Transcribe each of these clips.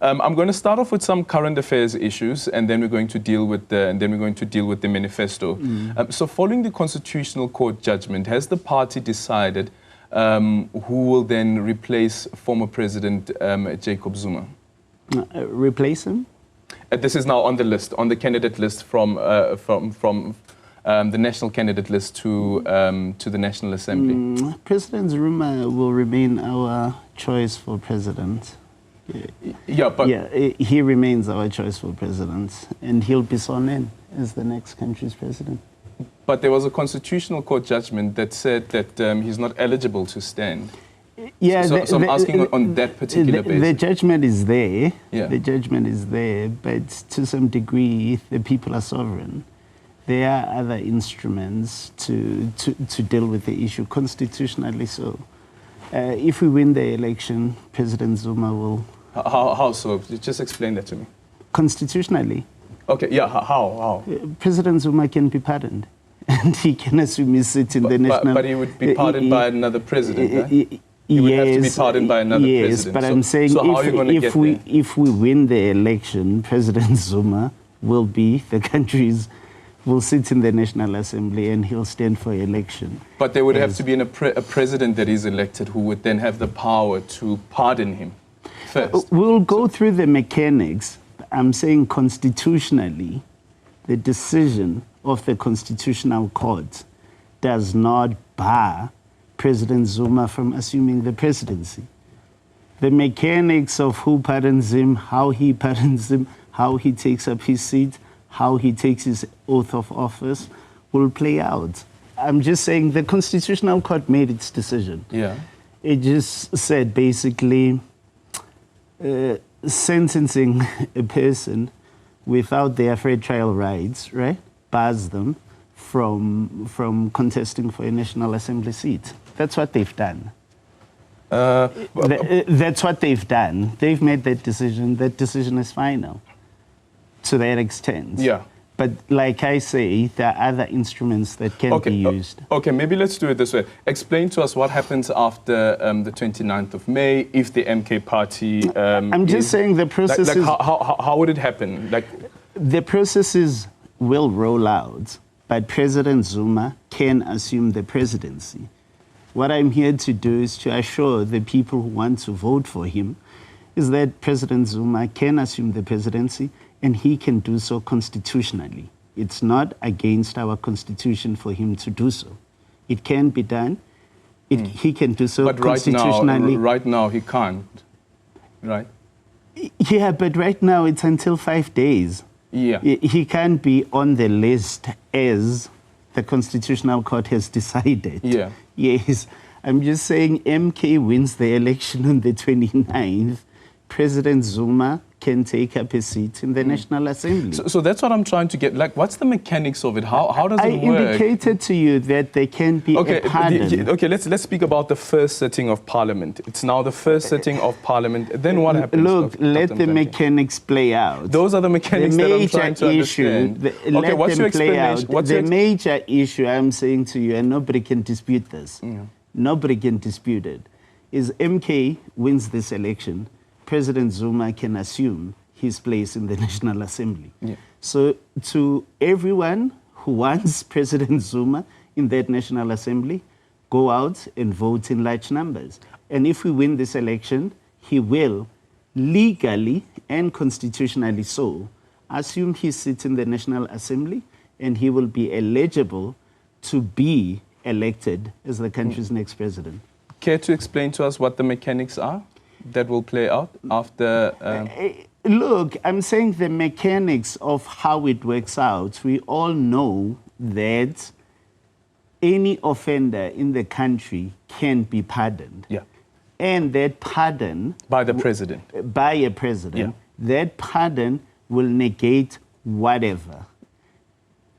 I'm going to start off with some current affairs issues, and then we're going to deal with the manifesto. So, following the Constitutional Court judgment, has the party decided who will then replace former President Jacob Zuma? Replace him? This is now on the list, on the candidate list from the national candidate list to the National Assembly. President Zuma will remain our choice for president. Yeah, but he remains our choice for president, and he'll be sworn in as the next country's president. But there was a Constitutional Court judgment that said that he's not eligible to stand. Yeah, so I'm asking on that particular basis. The judgment is there. Yeah. The judgment is there, but to some degree, the people are sovereign. There are other instruments to deal with the issue, constitutionally so. If we win the election, President Zuma will... How so? Just explain that to me. Constitutionally. Okay, yeah, how? President Zuma can be pardoned, and he can assume his seat in the national... But he would be pardoned by another president, right? He would have to be pardoned by another president. Yes, but I'm saying if we win the election, President Zuma will sit in the National Assembly and he'll stand for election. But there would have to be a president that is elected who would then have the power to pardon him first. We'll go through the mechanics. I'm saying constitutionally, the decision of the Constitutional Court does not bar President Zuma from assuming the presidency. The mechanics of who pardons him, how he pardons him, how he takes up his seat, how he takes his oath of office will play out. I'm just saying the Constitutional Court made its decision. Yeah. It just said basically sentencing a person without their fair trial rights, right, bars them from contesting for a National Assembly seat. That's what they've done. That's what they've done. They've made that decision. That decision is final to that extent. Yeah. But like I say, there are other instruments that can be used. Okay, maybe let's do it this way. Explain to us what happens after the 29th of May if the MK party... I'm just saying the process is... How would it happen? The processes will roll out, but President Zuma can assume the presidency. What I'm here to do is to assure the people who want to vote for him is that President Zuma can assume the presidency and he can do so constitutionally. It's not against our constitution for him to do so. It can be done. He can do so constitutionally. Right now he can't, right? Yeah, but right now it's until 5 days. Yeah. He can't be on the list as the Constitutional Court has decided. Yeah. Yes. I'm just saying MK wins the election on the 29th. President Zuma can take up his seat in the National Assembly. So that's what I'm trying to get. What's the mechanics of it? How does it work? I indicated to you that there can be a pardon. Okay, let's speak about the first sitting of Parliament. It's now the first sitting of Parliament. Then what happens? Look, let the mechanics play out. Those are the mechanics that I'm trying to understand. Okay, what's your explanation? The major issue I'm saying to you, and nobody can dispute this, nobody can dispute it, is MK wins this election. President Zuma can assume his place in the National Assembly. Yeah. So to everyone who wants President Zuma in that National Assembly, go out and vote in large numbers. And if we win this election, he will legally and constitutionally so assume his seat in the National Assembly, and he will be eligible to be elected as the country's next president. Care to explain to us what the mechanics are that will play out after... Look, I'm saying the mechanics of how it works out. We all know that any offender in the country can be pardoned. Yeah. And that pardon... By the president. By a president. Yeah. That pardon will negate whatever.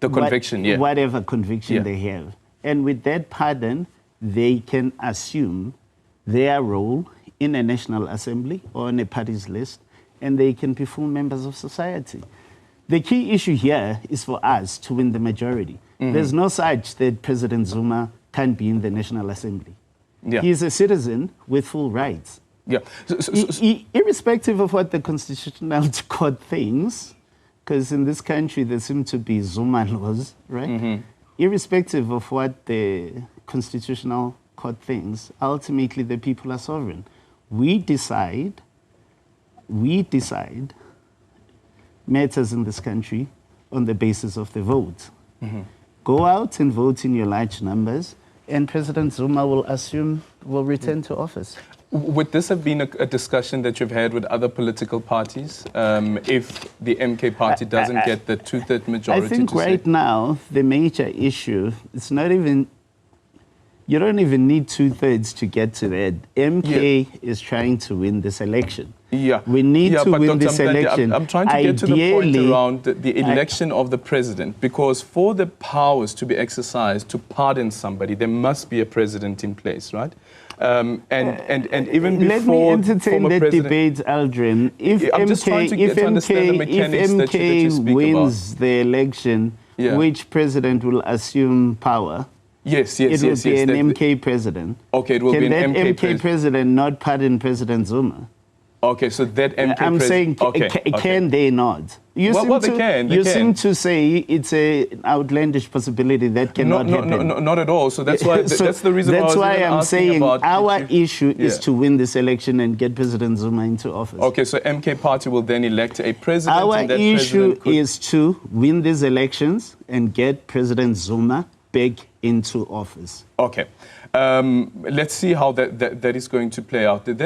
The conviction, yeah. Whatever conviction they have. And with that pardon, they can assume their role in a National Assembly or on a party's list, and they can be full members of society. The key issue here is for us to win the majority. There's no such that President Zuma can't be in the National Assembly. Yeah. He is a citizen with full rights. Yeah. Irrespective of what the Constitutional Court thinks, because in this country there seem to be Zuma laws, right? Mm-hmm. Irrespective of what the Constitutional Court thinks, ultimately the people are sovereign. We decide matters in this country on the basis of the vote. Mm-hmm. Go out and vote in your large numbers, and President Zuma will return to office. Would this have been a discussion that you've had with other political parties if the MK party doesn't get the two-thirds majority? I think right now the major issue, it's not even, you don't even need two-thirds to get to that. MK is trying to win this election. Yeah. We need to win this election. I'm trying to get to the point around the election of the president, because for the powers to be exercised to pardon somebody, there must be a president in place, right? And even before... Let me entertain that debate, Aldrin. If MK wins the election, which president will assume power? Yes. It will be an MK president. Okay, it will be an MK president not pardon President Zuma? Okay, so that MK I'm saying, can they not? You seem to say it's an outlandish possibility that cannot happen. No, not at all. So that's why that's the reason why I'm saying our issue is to win this election and get President Zuma into office. Okay, so MK party will then elect a president. Our issue is to win these elections and get President Zuma back into office. Okay, let's see how that is going to play out. Then